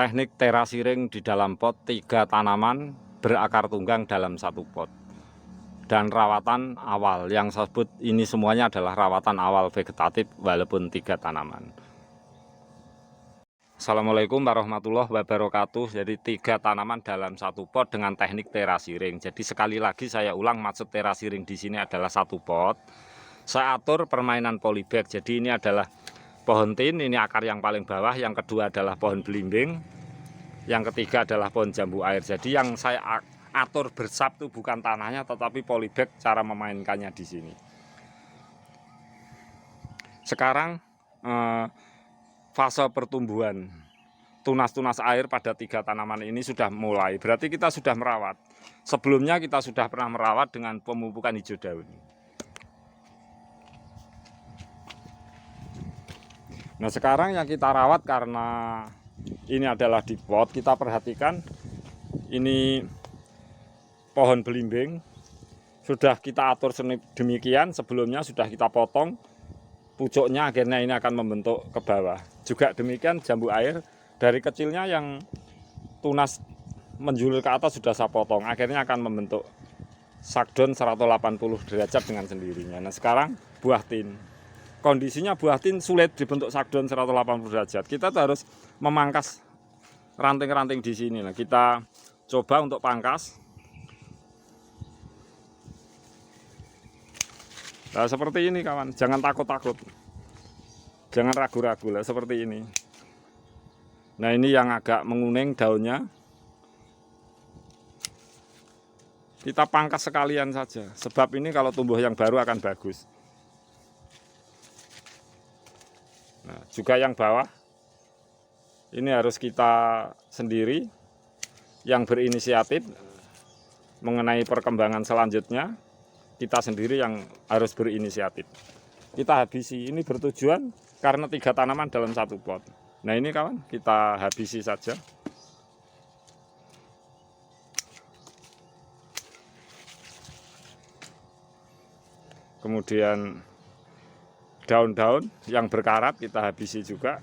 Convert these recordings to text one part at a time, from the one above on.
Teknik terasiring di dalam pot 3 tanaman berakar tunggang dalam satu pot. Dan rawatan awal yang saya sebut ini semuanya adalah rawatan awal vegetatif walaupun 3 tanaman. Assalamualaikum warahmatullahi wabarakatuh. Jadi 3 tanaman dalam satu pot dengan teknik terasiring. Jadi sekali lagi saya ulang, maksud terasiring di sini adalah satu pot. Saya atur permainan polybag. Jadi ini adalah pohon tin, ini akar yang paling bawah. Yang kedua adalah pohon belimbing. Yang ketiga adalah pohon jambu air. Jadi yang saya atur bersab itu bukan tanahnya, tetapi polybag cara memainkannya di sini. Sekarang fase pertumbuhan tunas-tunas air pada 3 tanaman ini sudah mulai. Berarti kita sudah merawat. Sebelumnya kita sudah pernah merawat dengan pemupukan hijau daun. Nah sekarang yang kita rawat karena ini adalah di pot, kita perhatikan ini pohon belimbing sudah kita atur demikian, sebelumnya sudah kita potong pucuknya, akhirnya ini akan membentuk ke bawah. Juga demikian jambu air, dari kecilnya yang tunas menjulur ke atas sudah saya potong, akhirnya akan membentuk sakdon 180 derajat dengan sendirinya. Nah sekarang buah tin, kondisinya buah tin sulit dibentuk sakdon 180 derajat. Kita harus memangkas ranting-ranting di sini. Nah, kita coba untuk pangkas. Nah, seperti ini kawan, jangan takut-takut. Jangan ragu-ragu lah, seperti ini. Nah, ini yang agak menguning daunnya. Kita pangkas sekalian saja, sebab ini kalau tumbuh yang baru akan bagus. Nah, juga yang bawah ini harus kita sendiri yang berinisiatif mengenai perkembangan selanjutnya. Kita sendiri yang harus berinisiatif. Kita habisi, ini bertujuan karena 3 tanaman dalam satu pot. Nah ini kawan, kita habisi saja. Kemudian daun-daun yang berkarat kita habisi juga.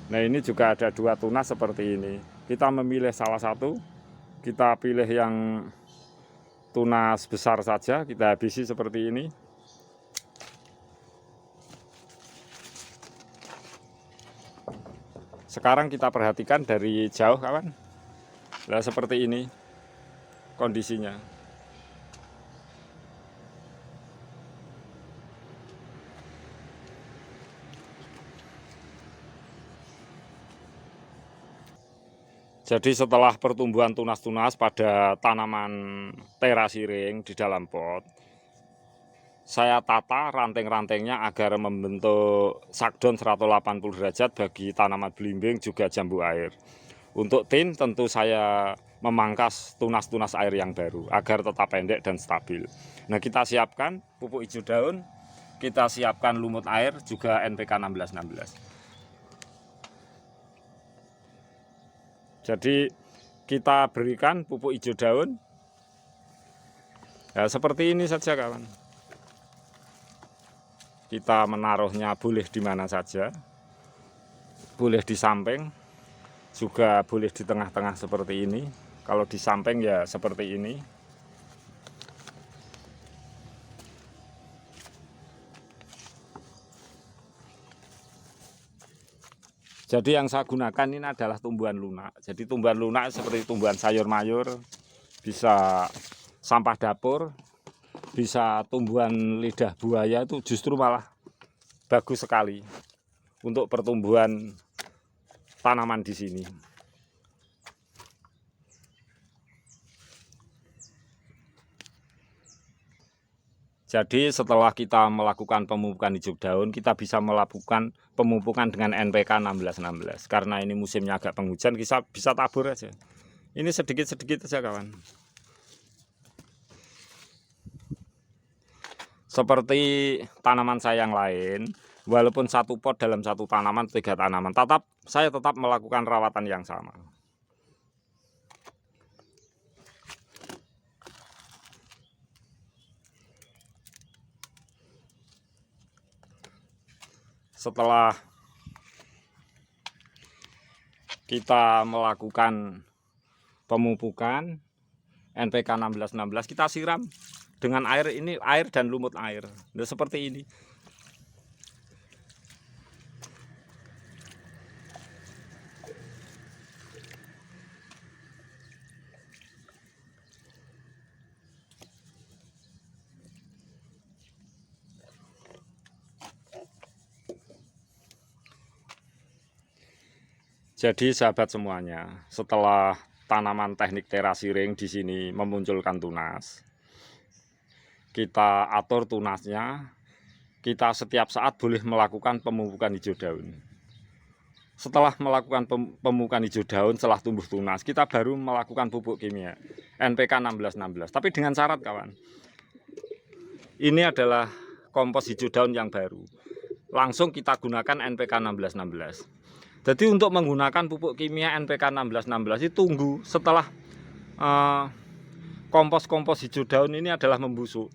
Nah ini juga ada 2 tunas seperti ini. Kita memilih salah satu, kita pilih yang tunas besar saja, kita habisi seperti ini. Sekarang kita perhatikan dari jauh kawan. Nah seperti ini kondisinya. Jadi setelah pertumbuhan tunas-tunas pada tanaman terasiring di dalam pot, saya tata ranting-rantingnya agar membentuk sakdon 180 derajat bagi tanaman belimbing juga jambu air. Untuk tin tentu saya memangkas tunas-tunas air yang baru agar tetap pendek dan stabil. Nah kita siapkan pupuk hijau daun, kita siapkan lumut air juga NPK 1616. Jadi kita berikan pupuk hijau daun. Ya, seperti ini saja kawan. Kita menaruhnya boleh di mana saja. Boleh di samping, juga boleh di tengah-tengah seperti ini. Kalau di samping ya seperti ini. Jadi yang saya gunakan ini adalah tumbuhan lunak. Jadi tumbuhan lunak seperti tumbuhan sayur mayur, bisa sampah dapur, bisa tumbuhan lidah buaya, itu justru malah bagus sekali untuk pertumbuhan tanaman di sini. Jadi setelah kita melakukan pemupukan hijau daun, kita bisa melakukan pemupukan dengan NPK 1616. Karena ini musimnya agak penghujan, kita bisa tabur aja. Ini sedikit-sedikit saja kawan. Seperti tanaman saya yang lain, walaupun satu pot dalam satu tanaman, 3 tanaman, saya tetap melakukan rawatan yang sama. Setelah kita melakukan pemupukan NPK 1616, kita siram dengan air ini, air dan lumut air. Nah, seperti ini. Jadi sahabat semuanya, setelah tanaman teknik terasiring di sini memunculkan tunas, kita atur tunasnya, kita setiap saat boleh melakukan pemupukan hijau daun. Setelah melakukan pemupukan hijau daun, setelah tumbuh tunas, kita baru melakukan pupuk kimia NPK 1616. Tapi dengan syarat kawan, ini adalah kompos hijau daun yang baru. Langsung kita gunakan NPK 1616. Jadi untuk menggunakan pupuk kimia NPK 1616 itu tunggu setelah kompos-kompos hijau daun ini adalah membusuk.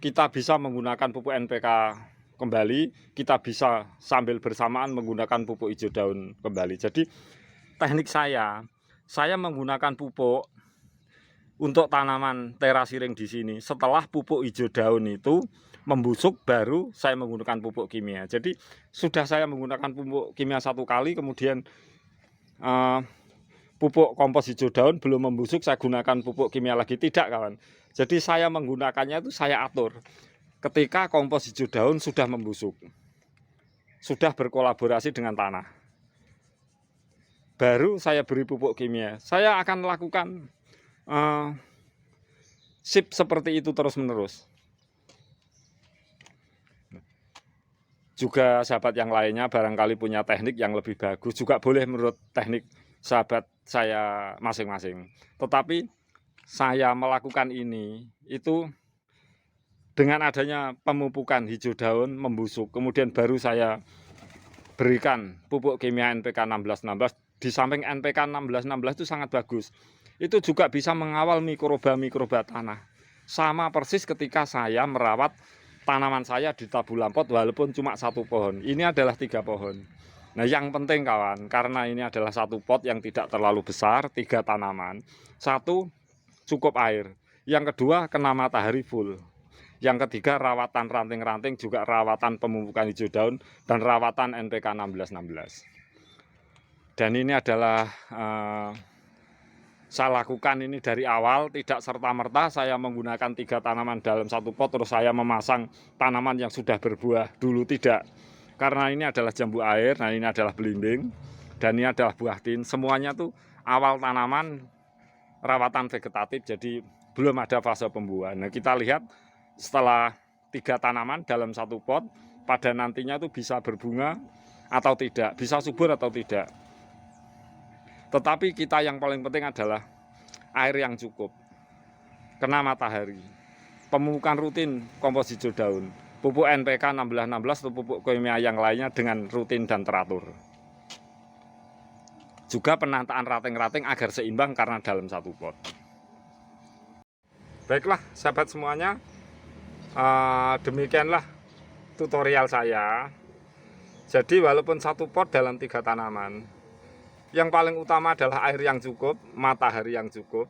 Kita bisa menggunakan pupuk NPK kembali, kita bisa sambil bersamaan menggunakan pupuk hijau daun kembali. Jadi teknik saya menggunakan pupuk untuk tanaman terasiring di sini. Setelah pupuk hijau daun itu membusuk, baru saya menggunakan pupuk kimia. Jadi sudah saya menggunakan pupuk kimia 1 kali, kemudian pupuk kompos hijau daun belum membusuk, saya gunakan pupuk kimia lagi, tidak kawan. Jadi saya menggunakannya itu saya atur ketika kompos hijau daun sudah membusuk, sudah berkolaborasi dengan tanah, baru saya beri pupuk kimia. Saya akan lakukan sip seperti itu terus menerus. Juga sahabat yang lainnya barangkali punya teknik yang lebih bagus, juga boleh menurut teknik sahabat saya masing-masing. Tetapi saya melakukan ini itu dengan adanya pemupukan hijau daun membusuk, kemudian baru saya berikan pupuk kimia NPK 1616. Di samping NPK 1616 itu sangat bagus, itu juga bisa mengawal mikroba tanah. Sama persis ketika saya merawat tanaman saya di tabulam pot walaupun cuma 1 pohon. Ini adalah 3 pohon. Nah yang penting kawan, karena ini adalah 1 pot yang tidak terlalu besar, 3 tanaman. 1, cukup air. Yang kedua, kena matahari full. Yang ketiga, rawatan ranting-ranting, juga rawatan pemupukan hijau daun, dan rawatan NPK 1616. Dan ini adalah saya lakukan ini dari awal, tidak serta-merta saya menggunakan 3 tanaman dalam 1 pot terus saya memasang tanaman yang sudah berbuah dulu, tidak. Karena ini adalah jambu air, nah ini adalah belimbing, dan ini adalah buah tin. Semuanya tuh awal tanaman rawatan vegetatif, jadi belum ada fase pembuahan. Nah kita lihat setelah 3 tanaman dalam 1 pot, pada nantinya tuh bisa berbunga atau tidak, bisa subur atau tidak. Tetapi kita yang paling penting adalah air yang cukup, kena matahari, pemupukan rutin kompos hijau daun, pupuk NPK 1616 atau pupuk kimia yang lainnya dengan rutin dan teratur. Juga penataan ranting-ranting agar seimbang karena dalam 1 pot. Baiklah sahabat semuanya, demikianlah tutorial saya. Jadi walaupun 1 pot dalam 3 tanaman, yang paling utama adalah air yang cukup, matahari yang cukup,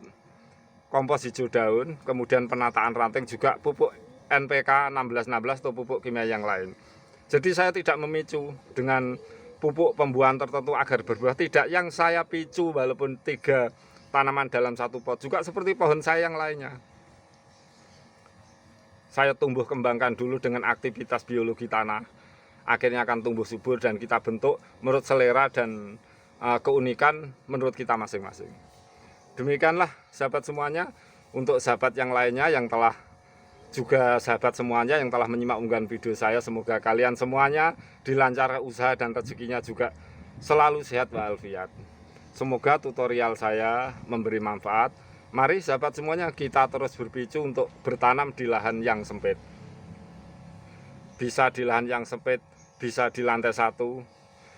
kompos hijau daun, kemudian penataan ranting, juga pupuk NPK 1616 atau pupuk kimia yang lain. Jadi saya tidak memicu dengan pupuk pembuahan tertentu agar berbuah, tidak. Yang saya picu walaupun 3 tanaman dalam 1 pot, juga seperti pohon saya yang lainnya, saya tumbuh kembangkan dulu dengan aktivitas biologi tanah, akhirnya akan tumbuh subur dan kita bentuk menurut selera dan keunikan menurut kita masing-masing. Demikianlah sahabat semuanya. Untuk sahabat yang lainnya yang telah juga sahabat semuanya yang telah menyimak unggahan video saya, semoga kalian semuanya dilancarkan usaha dan rezekinya juga selalu sehat walafiat. Semoga tutorial saya memberi manfaat. Mari sahabat semuanya kita terus berpicu untuk bertanam di lahan yang sempit. Bisa di lahan yang sempit, bisa di lantai 1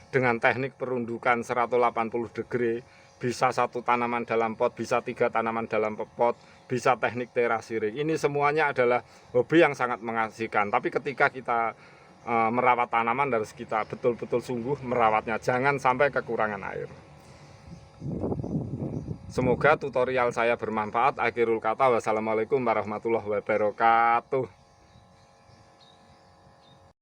dengan teknik perundukan 180 degree, bisa 1 tanaman dalam pot, bisa 3 tanaman dalam pot, bisa teknik terasiring. Ini semuanya adalah hobi yang sangat mengasihkan. Tapi ketika kita merawat tanaman harus kita betul-betul sungguh merawatnya, jangan sampai kekurangan air. Semoga tutorial saya bermanfaat. Akhirul kata, wassalamualaikum warahmatullahi wabarakatuh.